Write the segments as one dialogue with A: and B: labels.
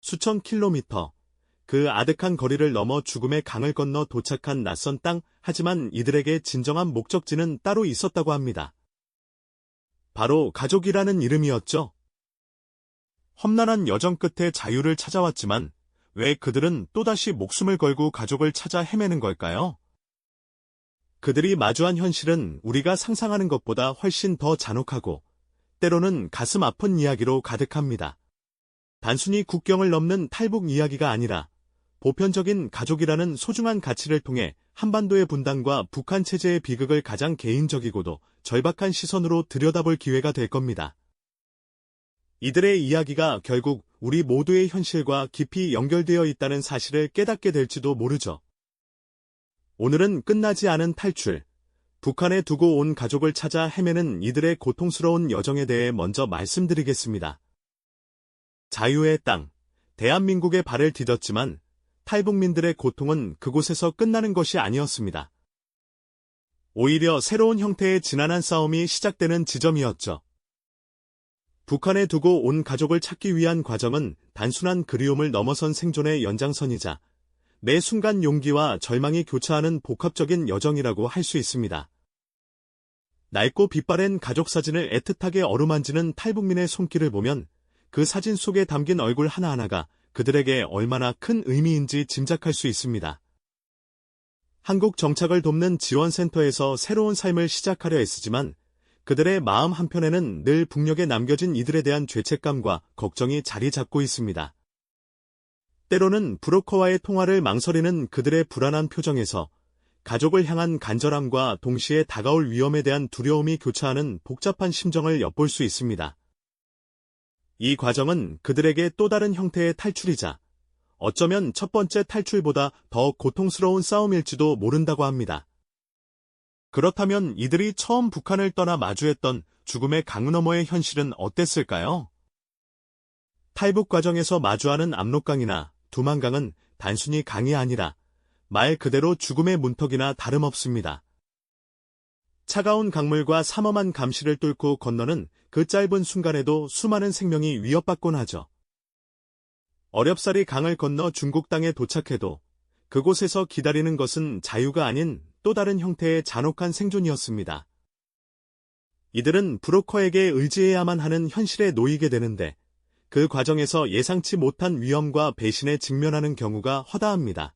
A: 수천 킬로미터, 그 아득한 거리를 넘어 죽음의 강을 건너 도착한 낯선 땅, 하지만 이들에게 진정한 목적지는 따로 있었다고 합니다. 바로 가족이라는 이름이었죠. 험난한 여정 끝에 자유를 찾아왔지만 왜 그들은 또다시 목숨을 걸고 가족을 찾아 헤매는 걸까요? 그들이 마주한 현실은 우리가 상상하는 것보다 훨씬 더 잔혹하고 때로는 가슴 아픈 이야기로 가득합니다. 단순히 국경을 넘는 탈북 이야기가 아니라 보편적인 가족이라는 소중한 가치를 통해 한반도의 분단과 북한 체제의 비극을 가장 개인적이고도 절박한 시선으로 들여다볼 기회가 될 겁니다. 이들의 이야기가 결국 우리 모두의 현실과 깊이 연결되어 있다는 사실을 깨닫게 될지도 모르죠. 오늘은 끝나지 않은 탈출, 북한에 두고 온 가족을 찾아 헤매는 이들의 고통스러운 여정에 대해 먼저 말씀드리겠습니다. 자유의 땅, 대한민국의 발을 디뎠지만 탈북민들의 고통은 그곳에서 끝나는 것이 아니었습니다. 오히려 새로운 형태의 지난한 싸움이 시작되는 지점이었죠. 북한에 두고 온 가족을 찾기 위한 과정은 단순한 그리움을 넘어선 생존의 연장선이자 매 순간 용기와 절망이 교차하는 복합적인 여정이라고 할 수 있습니다. 낡고 빛바랜 가족 사진을 애틋하게 어루만지는 탈북민의 손길을 보면 그 사진 속에 담긴 얼굴 하나하나가 그들에게 얼마나 큰 의미인지 짐작할 수 있습니다. 한국 정착을 돕는 지원센터에서 새로운 삶을 시작하려 애쓰지만 그들의 마음 한편에는 늘 북녘에 남겨진 이들에 대한 죄책감과 걱정이 자리 잡고 있습니다. 때로는 브로커와의 통화를 망설이는 그들의 불안한 표정에서 가족을 향한 간절함과 동시에 다가올 위험에 대한 두려움이 교차하는 복잡한 심정을 엿볼 수 있습니다. 이 과정은 그들에게 또 다른 형태의 탈출이자 어쩌면 첫 번째 탈출보다 더 고통스러운 싸움일지도 모른다고 합니다. 그렇다면 이들이 처음 북한을 떠나 마주했던 죽음의 강 너머의 현실은 어땠을까요? 탈북 과정에서 마주하는 압록강이나 두만강은 단순히 강이 아니라 말 그대로 죽음의 문턱이나 다름없습니다. 차가운 강물과 삼엄한 감시를 뚫고 건너는 그 짧은 순간에도 수많은 생명이 위협받곤 하죠. 어렵사리 강을 건너 중국 땅에 도착해도 그곳에서 기다리는 것은 자유가 아닌 또 다른 형태의 잔혹한 생존이었습니다. 이들은 브로커에게 의지해야만 하는 현실에 놓이게 되는데 그 과정에서 예상치 못한 위험과 배신에 직면하는 경우가 허다합니다.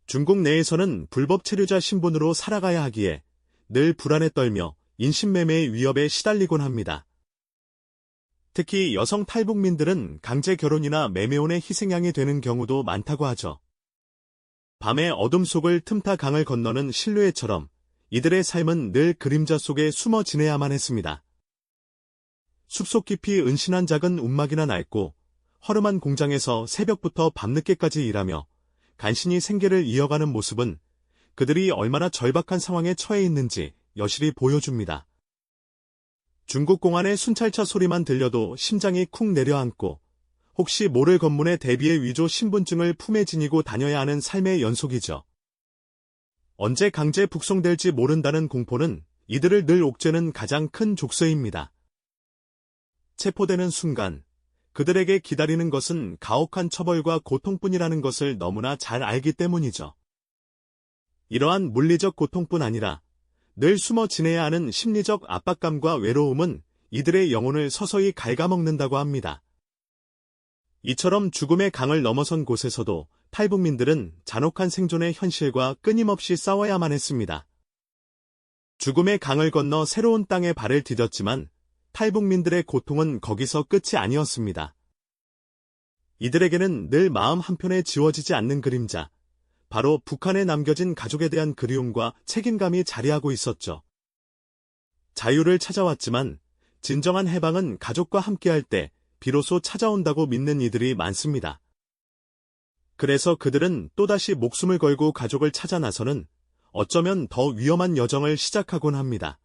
A: 중국 내에서는 불법 체류자 신분으로 살아가야 하기에 늘 불안에 떨며 인신매매의 위협에 시달리곤 합니다. 특히 여성 탈북민들은 강제 결혼이나 매매혼의 희생양이 되는 경우도 많다고 하죠. 밤의 어둠 속을 틈타 강을 건너는 실루엣처럼 이들의 삶은 늘 그림자 속에 숨어 지내야만 했습니다. 숲속 깊이 은신한 작은 움막이나 낡고 허름한 공장에서 새벽부터 밤늦게까지 일하며 간신히 생계를 이어가는 모습은 그들이 얼마나 절박한 상황에 처해 있는지 여실히 보여줍니다. 중국 공안의 순찰차 소리만 들려도 심장이 쿵 내려앉고 혹시 모를 검문에 대비해 위조 신분증을 품에 지니고 다녀야 하는 삶의 연속이죠. 언제 강제 북송될지 모른다는 공포는 이들을 늘 옥죄는 가장 큰 족쇄입니다. 체포되는 순간 그들에게 기다리는 것은 가혹한 처벌과 고통뿐이라는 것을 너무나 잘 알기 때문이죠. 이러한 물리적 고통뿐 아니라 늘 숨어 지내야 하는 심리적 압박감과 외로움은 이들의 영혼을 서서히 갉아먹는다고 합니다. 이처럼 죽음의 강을 넘어선 곳에서도 탈북민들은 잔혹한 생존의 현실과 끊임없이 싸워야만 했습니다. 죽음의 강을 건너 새로운 땅에 발을 디뎠지만 탈북민들의 고통은 거기서 끝이 아니었습니다. 이들에게는 늘 마음 한편에 지워지지 않는 그림자, 바로 북한에 남겨진 가족에 대한 그리움과 책임감이 자리하고 있었죠. 자유를 찾아왔지만 진정한 해방은 가족과 함께할 때 비로소 찾아온다고 믿는 이들이 많습니다. 그래서 그들은 또다시 목숨을 걸고 가족을 찾아 나서는 어쩌면 더 위험한 여정을 시작하곤 합니다.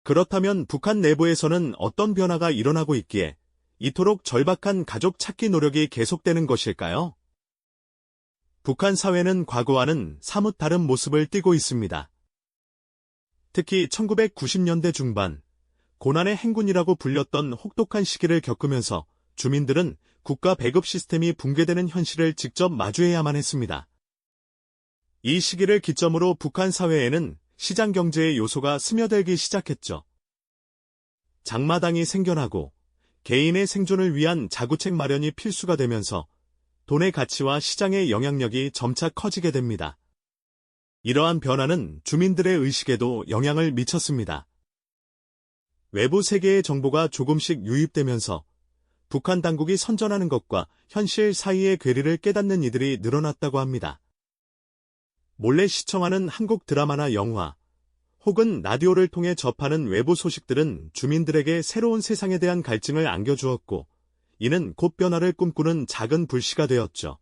A: 그렇다면 북한 내부에서는 어떤 변화가 일어나고 있기에 이토록 절박한 가족 찾기 노력이 계속되는 것일까요? 북한 사회는 과거와는 사뭇 다른 모습을 띠고 있습니다. 특히 1990년대 중반, 고난의 행군이라고 불렸던 혹독한 시기를 겪으면서 주민들은 국가 배급 시스템이 붕괴되는 현실을 직접 마주해야만 했습니다. 이 시기를 기점으로 북한 사회에는 시장 경제의 요소가 스며들기 시작했죠. 장마당이 생겨나고 개인의 생존을 위한 자구책 마련이 필수가 되면서 돈의 가치와 시장의 영향력이 점차 커지게 됩니다. 이러한 변화는 주민들의 의식에도 영향을 미쳤습니다. 외부 세계의 정보가 조금씩 유입되면서 북한 당국이 선전하는 것과 현실 사이의 괴리를 깨닫는 이들이 늘어났다고 합니다. 몰래 시청하는 한국 드라마나 영화, 혹은 라디오를 통해 접하는 외부 소식들은 주민들에게 새로운 세상에 대한 갈증을 안겨주었고, 이는 곧 변화를 꿈꾸는 작은 불씨가 되었죠.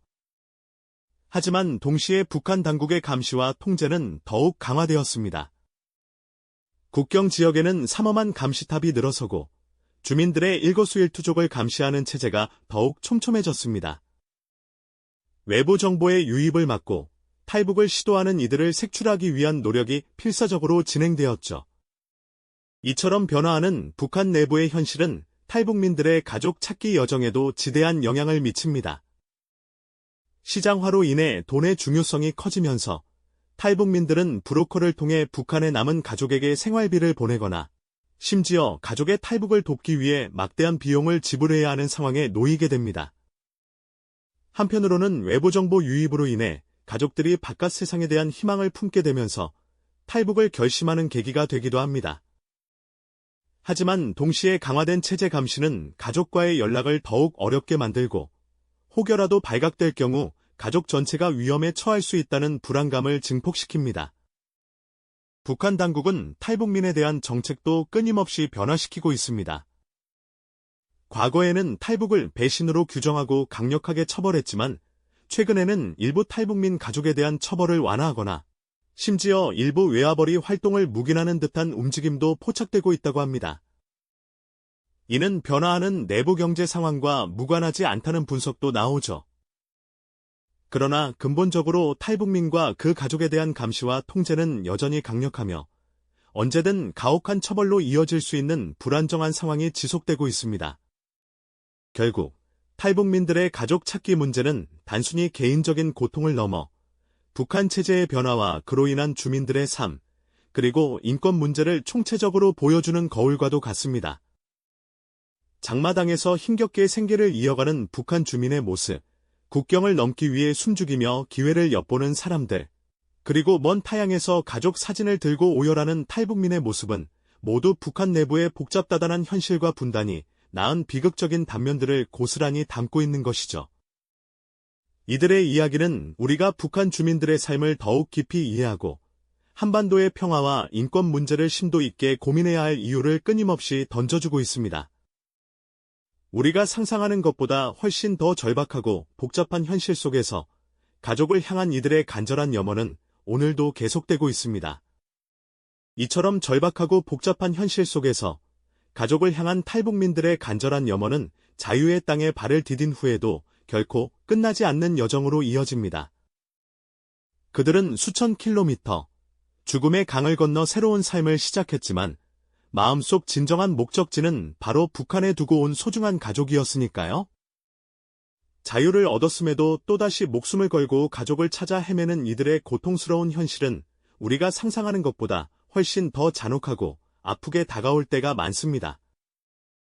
A: 하지만 동시에 북한 당국의 감시와 통제는 더욱 강화되었습니다. 국경 지역에는 삼엄한 감시탑이 늘어서고 주민들의 일거수일투족을 감시하는 체제가 더욱 촘촘해졌습니다. 외부 정보의 유입을 막고 탈북을 시도하는 이들을 색출하기 위한 노력이 필사적으로 진행되었죠. 이처럼 변화하는 북한 내부의 현실은 탈북민들의 가족 찾기 여정에도 지대한 영향을 미칩니다. 시장화로 인해 돈의 중요성이 커지면서 탈북민들은 브로커를 통해 북한에 남은 가족에게 생활비를 보내거나 심지어 가족의 탈북을 돕기 위해 막대한 비용을 지불해야 하는 상황에 놓이게 됩니다. 한편으로는 외부 정보 유입으로 인해 가족들이 바깥 세상에 대한 희망을 품게 되면서 탈북을 결심하는 계기가 되기도 합니다. 하지만 동시에 강화된 체제 감시는 가족과의 연락을 더욱 어렵게 만들고 혹여라도 발각될 경우 가족 전체가 위험에 처할 수 있다는 불안감을 증폭시킵니다. 북한 당국은 탈북민에 대한 정책도 끊임없이 변화시키고 있습니다. 과거에는 탈북을 배신으로 규정하고 강력하게 처벌했지만 최근에는 일부 탈북민 가족에 대한 처벌을 완화하거나 심지어 일부 외화벌이 활동을 묵인하는 듯한 움직임도 포착되고 있다고 합니다. 이는 변화하는 내부 경제 상황과 무관하지 않다는 분석도 나오죠. 그러나 근본적으로 탈북민과 그 가족에 대한 감시와 통제는 여전히 강력하며 언제든 가혹한 처벌로 이어질 수 있는 불안정한 상황이 지속되고 있습니다. 결국 탈북민들의 가족 찾기 문제는 단순히 개인적인 고통을 넘어 북한 체제의 변화와 그로 인한 주민들의 삶, 그리고 인권 문제를 총체적으로 보여주는 거울과도 같습니다. 장마당에서 힘겹게 생계를 이어가는 북한 주민의 모습, 국경을 넘기 위해 숨죽이며 기회를 엿보는 사람들, 그리고 먼 타양에서 가족 사진을 들고 오열하는 탈북민의 모습은 모두 북한 내부의 복잡다단한 현실과 분단이 낳은 비극적인 단면들을 고스란히 담고 있는 것이죠. 이들의 이야기는 우리가 북한 주민들의 삶을 더욱 깊이 이해하고 한반도의 평화와 인권 문제를 심도 있게 고민해야 할 이유를 끊임없이 던져주고 있습니다. 우리가 상상하는 것보다 훨씬 더 절박하고 복잡한 현실 속에서 가족을 향한 이들의 간절한 염원은 오늘도 계속되고 있습니다. 이처럼 절박하고 복잡한 현실 속에서 가족을 향한 탈북민들의 간절한 염원은 자유의 땅에 발을 디딘 후에도 결코 끝나지 않는 여정으로 이어집니다. 그들은 수천 킬로미터, 죽음의 강을 건너 새로운 삶을 시작했지만 마음속 진정한 목적지는 바로 북한에 두고 온 소중한 가족이었으니까요. 자유를 얻었음에도 또다시 목숨을 걸고 가족을 찾아 헤매는 이들의 고통스러운 현실은 우리가 상상하는 것보다 훨씬 더 잔혹하고 아프게 다가올 때가 많습니다.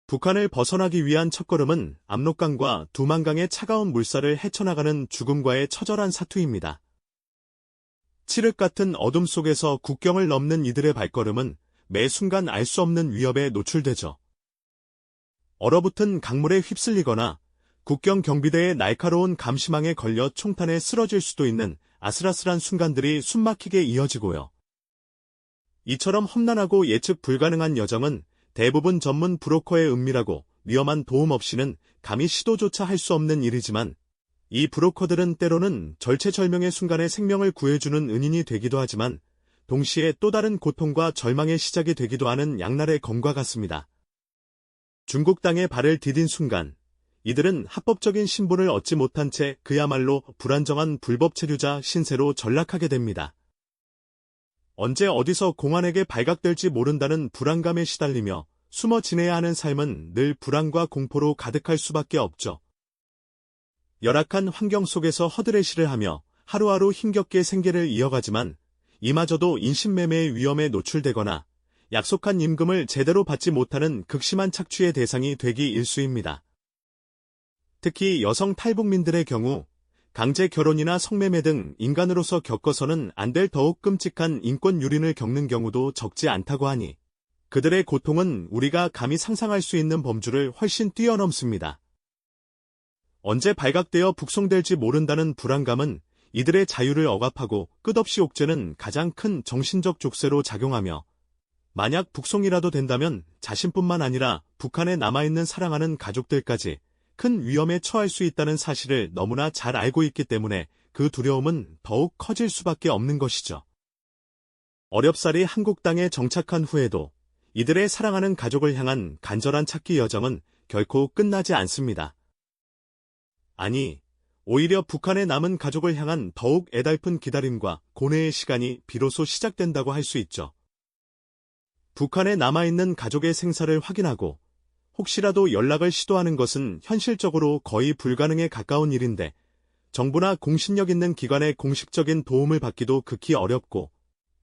A: 북한을 벗어나기 위한 첫걸음은 압록강과 두만강의 차가운 물살을 헤쳐나가는 죽음과의 처절한 사투입니다. 칠흑 같은 어둠 속에서 국경을 넘는 이들의 발걸음은 매 순간 알 수 없는 위협에 노출되죠. 얼어붙은 강물에 휩쓸리거나 국경 경비대의 날카로운 감시망에 걸려 총탄에 쓰러질 수도 있는 아슬아슬한 순간들이 숨막히게 이어지고요. 이처럼 험난하고 예측 불가능한 여정은 대부분 전문 브로커의 은밀하고 위험한 도움 없이는 감히 시도조차 할 수 없는 일이지만 이 브로커들은 때로는 절체절명의 순간에 생명을 구해주는 은인이 되기도 하지만 동시에 또 다른 고통과 절망의 시작이 되기도 하는 양날의 검과 같습니다. 중국 땅에 발을 디딘 순간 이들은 합법적인 신분을 얻지 못한 채 그야말로 불안정한 불법 체류자 신세로 전락하게 됩니다. 언제 어디서 공안에게 발각될지 모른다는 불안감에 시달리며 숨어 지내야 하는 삶은 늘 불안과 공포로 가득할 수밖에 없죠. 열악한 환경 속에서 허드레시를 하며 하루하루 힘겹게 생계를 이어가지만 이마저도 인신매매의 위험에 노출되거나 약속한 임금을 제대로 받지 못하는 극심한 착취의 대상이 되기 일쑤입니다. 특히 여성 탈북민들의 경우 강제 결혼이나 성매매 등 인간으로서 겪어서는 안 될 더욱 끔찍한 인권 유린을 겪는 경우도 적지 않다고 하니 그들의 고통은 우리가 감히 상상할 수 있는 범주를 훨씬 뛰어넘습니다. 언제 발각되어 북송될지 모른다는 불안감은 이들의 자유를 억압하고 끝없이 옥죄는 가장 큰 정신적 족쇄로 작용하며 만약 북송이라도 된다면 자신뿐만 아니라 북한에 남아있는 사랑하는 가족들까지 큰 위험에 처할 수 있다는 사실을 너무나 잘 알고 있기 때문에 그 두려움은 더욱 커질 수밖에 없는 것이죠. 어렵사리 한국 땅에 정착한 후에도 이들의 사랑하는 가족을 향한 간절한 찾기 여정은 결코 끝나지 않습니다. 아니, 오히려 북한에 남은 가족을 향한 더욱 애달픈 기다림과 고뇌의 시간이 비로소 시작된다고 할 수 있죠. 북한에 남아있는 가족의 생사를 확인하고 혹시라도 연락을 시도하는 것은 현실적으로 거의 불가능에 가까운 일인데 정부나 공신력 있는 기관의 공식적인 도움을 받기도 극히 어렵고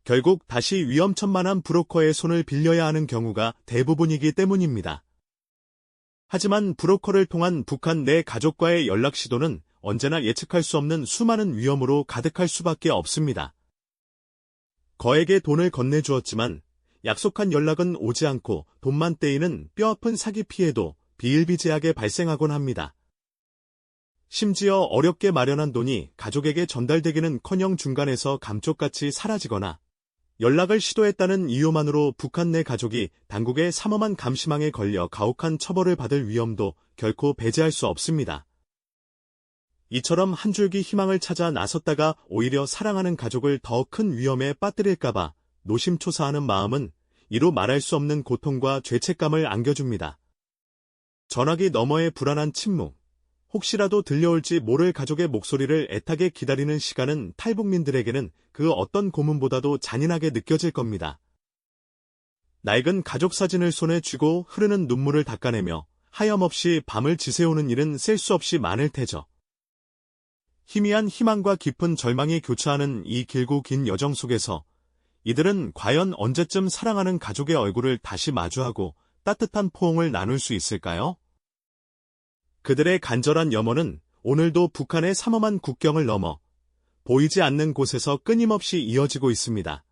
A: 결국 다시 위험천만한 브로커의 손을 빌려야 하는 경우가 대부분이기 때문입니다. 하지만 브로커를 통한 북한 내 가족과의 연락 시도는 언제나 예측할 수 없는 수많은 위험으로 가득할 수밖에 없습니다. 거액의 돈을 건네주었지만 약속한 연락은 오지 않고 돈만 떼이는 뼈아픈 사기 피해도 비일비재하게 발생하곤 합니다. 심지어 어렵게 마련한 돈이 가족에게 전달되기는커녕 중간에서 감쪽같이 사라지거나 연락을 시도했다는 이유만으로 북한 내 가족이 당국의 삼엄한 감시망에 걸려 가혹한 처벌을 받을 위험도 결코 배제할 수 없습니다. 이처럼 한 줄기 희망을 찾아 나섰다가 오히려 사랑하는 가족을 더 큰 위험에 빠뜨릴까봐 노심초사하는 마음은 이루 말할 수 없는 고통과 죄책감을 안겨줍니다. 전화기 너머의 불안한 침묵, 혹시라도 들려올지 모를 가족의 목소리를 애타게 기다리는 시간은 탈북민들에게는 그 어떤 고문보다도 잔인하게 느껴질 겁니다. 낡은 가족 사진을 손에 쥐고 흐르는 눈물을 닦아내며 하염없이 밤을 지새우는 일은 셀 수 없이 많을 테죠. 희미한 희망과 깊은 절망이 교차하는 이 길고 긴 여정 속에서 이들은 과연 언제쯤 사랑하는 가족의 얼굴을 다시 마주하고 따뜻한 포옹을 나눌 수 있을까요? 그들의 간절한 염원은 오늘도 북한의 삼엄한 국경을 넘어 보이지 않는 곳에서 끊임없이 이어지고 있습니다.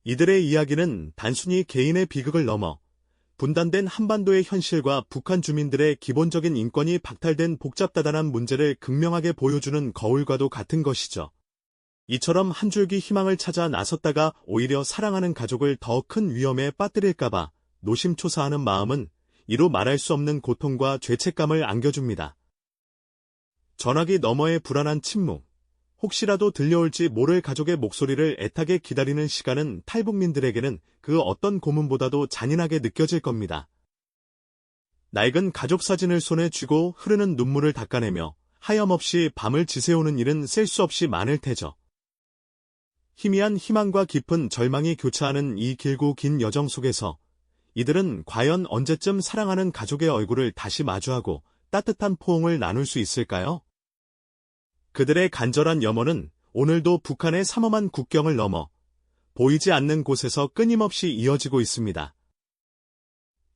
A: 이들의 이야기는 단순히 개인의 비극을 넘어 분단된 한반도의 현실과 북한 주민들의 기본적인 인권이 박탈된 복잡다단한 문제를 극명하게 보여주는 거울과도 같은 것이죠. 이처럼 한 줄기 희망을 찾아 나섰다가 오히려 사랑하는 가족을 더 큰 위험에 빠뜨릴까봐 노심초사하는 마음은 이루 말할 수 없는 고통과 죄책감을 안겨줍니다. 전화기 너머의 불안한 침묵, 혹시라도 들려올지 모를 가족의 목소리를 애타게 기다리는 시간은 탈북민들에게는 그 어떤 고문보다도 잔인하게 느껴질 겁니다. 낡은 가족 사진을 손에 쥐고 흐르는 눈물을 닦아내며 하염없이 밤을 지새우는 일은 셀 수 없이 많을 테죠. 희미한 희망과 깊은 절망이 교차하는 이 길고 긴 여정 속에서 이들은 과연 언제쯤 사랑하는 가족의 얼굴을 다시 마주하고 따뜻한 포옹을 나눌 수 있을까요? 그들의 간절한 염원은 오늘도 북한의 삼엄한 국경을 넘어 보이지 않는 곳에서 끊임없이 이어지고 있습니다.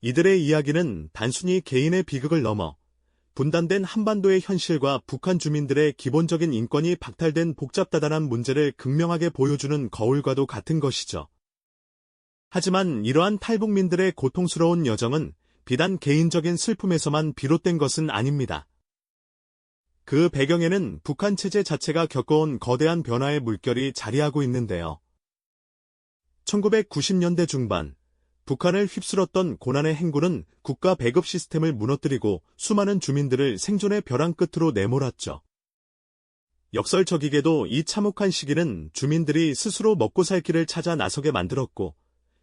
A: 이들의 이야기는 단순히 개인의 비극을 넘어 분단된 한반도의 현실과 북한 주민들의 기본적인 인권이 박탈된 복잡다단한 문제를 극명하게 보여주는 거울과도 같은 것이죠. 하지만 이러한 탈북민들의 고통스러운 여정은 비단 개인적인 슬픔에서만 비롯된 것은 아닙니다. 그 배경에는 북한 체제 자체가 겪어온 거대한 변화의 물결이 자리하고 있는데요. 1990년대 중반, 북한을 휩쓸었던 고난의 행군은 국가 배급 시스템을 무너뜨리고 수많은 주민들을 생존의 벼랑 끝으로 내몰았죠. 역설적이게도 이 참혹한 시기는 주민들이 스스로 먹고 살 길을 찾아 나서게 만들었고,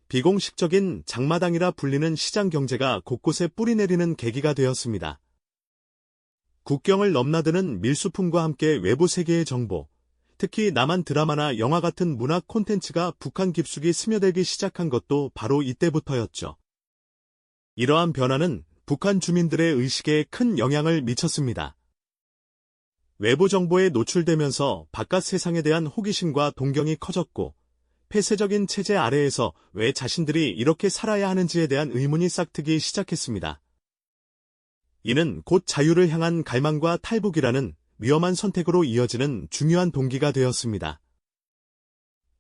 A: 비공식적인 장마당이라 불리는 시장 경제가 곳곳에 뿌리내리는 계기가 되었습니다. 국경을 넘나드는 밀수품과 함께 외부 세계의 정보, 특히 남한 드라마나 영화 같은 문화 콘텐츠가 북한 깊숙이 스며들기 시작한 것도 바로 이때부터였죠. 이러한 변화는 북한 주민들의 의식에 큰 영향을 미쳤습니다. 외부 정보에 노출되면서 바깥 세상에 대한 호기심과 동경이 커졌고, 폐쇄적인 체제 아래에서 왜 자신들이 이렇게 살아야 하는지에 대한 의문이 싹트기 시작했습니다. 이는 곧 자유를 향한 갈망과 탈북이라는 위험한 선택으로 이어지는 중요한 동기가 되었습니다.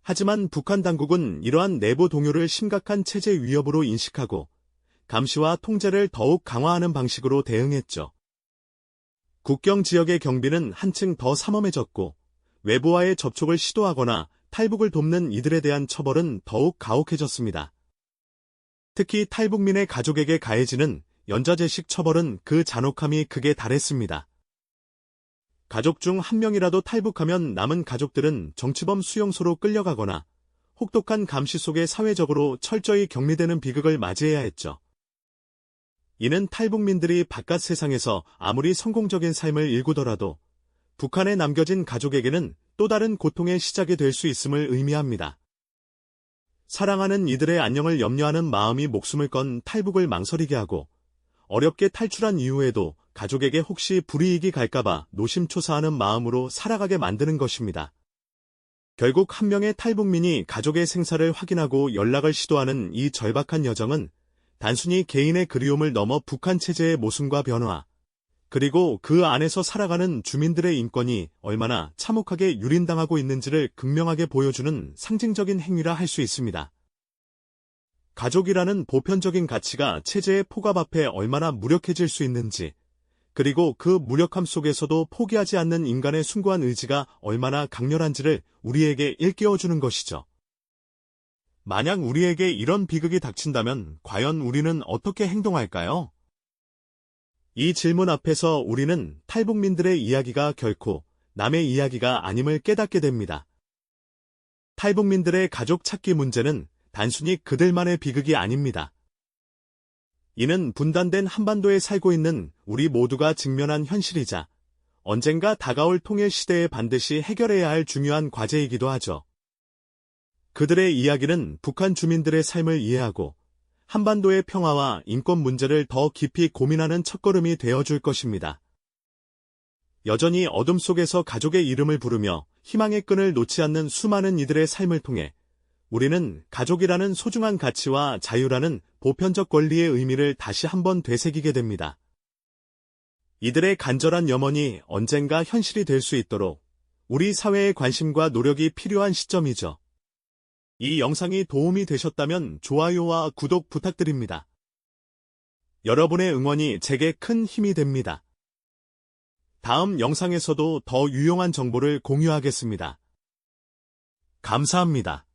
A: 하지만 북한 당국은 이러한 내부 동요를 심각한 체제 위협으로 인식하고 감시와 통제를 더욱 강화하는 방식으로 대응했죠. 국경 지역의 경비는 한층 더 삼엄해졌고 외부와의 접촉을 시도하거나 탈북을 돕는 이들에 대한 처벌은 더욱 가혹해졌습니다. 특히 탈북민의 가족에게 가해지는 연좌제식 처벌은 그 잔혹함이 극에 달했습니다. 가족 중 한 명이라도 탈북하면 남은 가족들은 정치범 수용소로 끌려가거나 혹독한 감시 속에 사회적으로 철저히 격리되는 비극을 맞이해야 했죠. 이는 탈북민들이 바깥 세상에서 아무리 성공적인 삶을 일구더라도 북한에 남겨진 가족에게는 또 다른 고통의 시작이 될 수 있음을 의미합니다. 사랑하는 이들의 안녕을 염려하는 마음이 목숨을 건 탈북을 망설이게 하고 어렵게 탈출한 이후에도 가족에게 혹시 불이익이 갈까봐 노심초사하는 마음으로 살아가게 만드는 것입니다. 결국 한 명의 탈북민이 가족의 생사를 확인하고 연락을 시도하는 이 절박한 여정은 단순히 개인의 그리움을 넘어 북한 체제의 모순과 변화, 그리고 그 안에서 살아가는 주민들의 인권이 얼마나 참혹하게 유린당하고 있는지를 극명하게 보여주는 상징적인 행위라 할 수 있습니다. 가족이라는 보편적인 가치가 체제의 폭압 앞에 얼마나 무력해질 수 있는지, 그리고 그 무력함 속에서도 포기하지 않는 인간의 숭고한 의지가 얼마나 강렬한지를 우리에게 일깨워주는 것이죠. 만약 우리에게 이런 비극이 닥친다면 과연 우리는 어떻게 행동할까요? 이 질문 앞에서 우리는 탈북민들의 이야기가 결코 남의 이야기가 아님을 깨닫게 됩니다. 탈북민들의 가족 찾기 문제는 단순히 그들만의 비극이 아닙니다. 이는 분단된 한반도에 살고 있는 우리 모두가 직면한 현실이자 언젠가 다가올 통일 시대에 반드시 해결해야 할 중요한 과제이기도 하죠. 그들의 이야기는 북한 주민들의 삶을 이해하고 한반도의 평화와 인권 문제를 더 깊이 고민하는 첫걸음이 되어줄 것입니다. 여전히 어둠 속에서 가족의 이름을 부르며 희망의 끈을 놓지 않는 수많은 이들의 삶을 통해 우리는 가족이라는 소중한 가치와 자유라는 보편적 권리의 의미를 다시 한번 되새기게 됩니다. 이들의 간절한 염원이 언젠가 현실이 될 수 있도록 우리 사회의 관심과 노력이 필요한 시점이죠. 이 영상이 도움이 되셨다면 좋아요와 구독 부탁드립니다. 여러분의 응원이 제게 큰 힘이 됩니다. 다음 영상에서도 더 유용한 정보를 공유하겠습니다. 감사합니다.